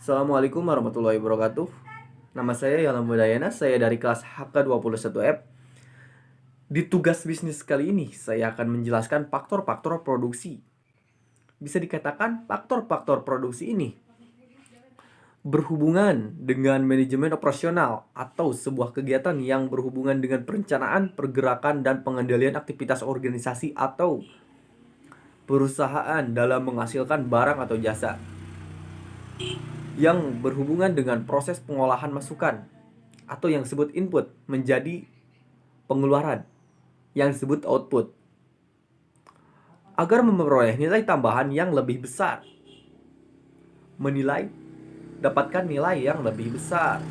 Assalamualaikum warahmatullahi wabarakatuh. Nama saya Yalam Budayana, saya dari kelas HK21F. Di tugas bisnis kali ini, saya akan menjelaskan faktor-faktor produksi. Bisa dikatakan faktor-faktor produksi ini berhubungan dengan manajemen operasional atau sebuah kegiatan yang berhubungan dengan perencanaan, pergerakan, dan pengendalian aktivitas organisasi atau perusahaan dalam menghasilkan barang atau jasa yang berhubungan dengan proses pengolahan masukan atau yang disebut input menjadi pengeluaran yang disebut output agar memperoleh nilai tambahan yang lebih besar, dapatkan nilai yang lebih besar.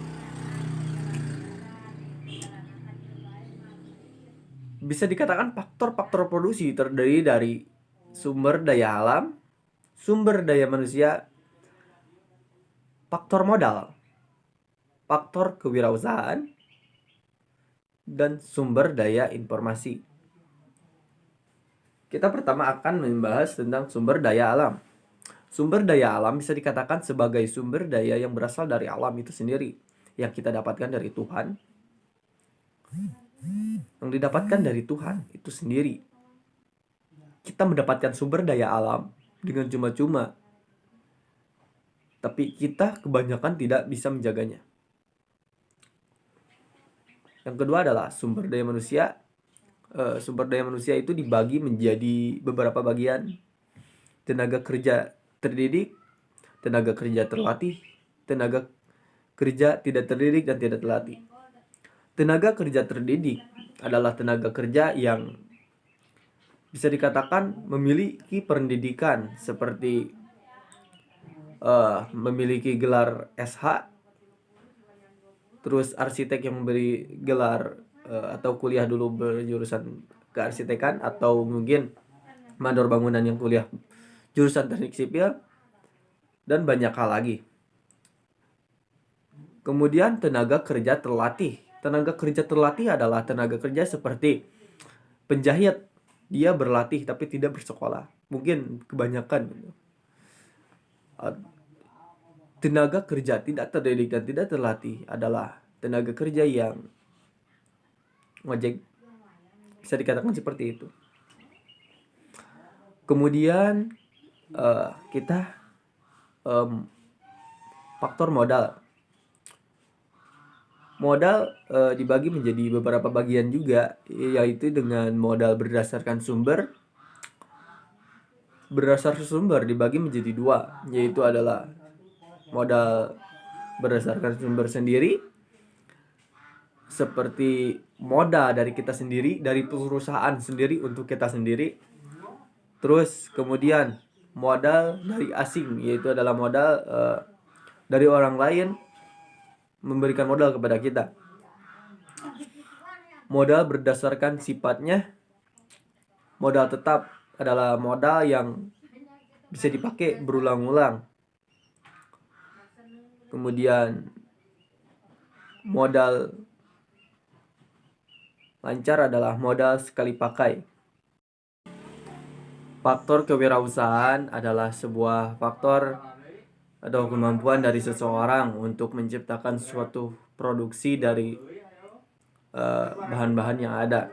Bisa dikatakan faktor-faktor produksi terdiri dari sumber daya alam, sumber daya manusia, faktor modal, faktor kewirausahaan, dan sumber daya informasi. Kita pertama akan membahas tentang sumber daya alam. Sumber daya alam bisa dikatakan sebagai sumber daya yang berasal dari alam itu sendiri, yang kita dapatkan dari Tuhan, yang didapatkan dari Tuhan itu sendiri. Kita mendapatkan sumber daya alam dengan cuma-cuma, tapi kita kebanyakan tidak bisa menjaganya. Yang kedua adalah sumber daya manusia. Sumber daya manusia itu dibagi menjadi beberapa bagian: tenaga kerja terdidik, tenaga kerja terlatih, tenaga kerja tidak terdidik dan tidak terlatih. Tenaga kerja terdidik adalah tenaga kerja yang bisa dikatakan memiliki pendidikan seperti memiliki gelar SH, terus arsitek yang memberi gelar atau kuliah dulu berjurusan kearsitekan, atau mungkin mandor bangunan yang kuliah jurusan teknik sipil, dan banyak hal lagi. Kemudian tenaga kerja terlatih. Tenaga kerja terlatih adalah tenaga kerja seperti penjahit. Dia berlatih tapi tidak bersekolah. Mungkin kebanyakan. Tenaga kerja tidak terdidik dan tidak terlatih adalah tenaga kerja yang ngojek. Bisa dikatakan seperti itu. Kemudian kita faktor modal. Modal dibagi menjadi beberapa bagian juga, yaitu dengan modal berdasarkan sumber. Berdasarkan sumber dibagi menjadi dua, yaitu adalah modal berdasarkan sumber sendiri, seperti modal dari kita sendiri, dari perusahaan sendiri untuk kita sendiri. Terus kemudian modal dari asing, yaitu adalah modal dari orang lain memberikan modal kepada kita. Modal berdasarkan sifatnya, modal tetap adalah modal yang bisa dipakai berulang-ulang. Kemudian modal lancar adalah modal sekali pakai. Faktor kewirausahaan adalah sebuah faktor atau kemampuan dari seseorang untuk menciptakan suatu produksi dari bahan-bahan yang ada.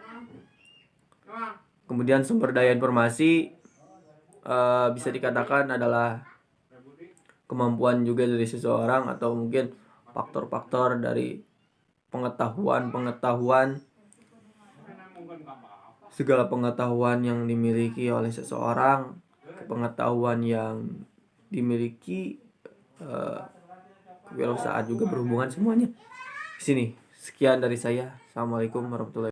Kemudian sumber daya informasi bisa dikatakan adalah kemampuan juga dari seseorang, atau mungkin faktor-faktor dari pengetahuan, segala pengetahuan yang dimiliki oleh seseorang, pengetahuan yang dimiliki kewirausahaan juga berhubungan semuanya. Di sini sekian dari saya. Assalamualaikum warahmatullahi wabarakatuh.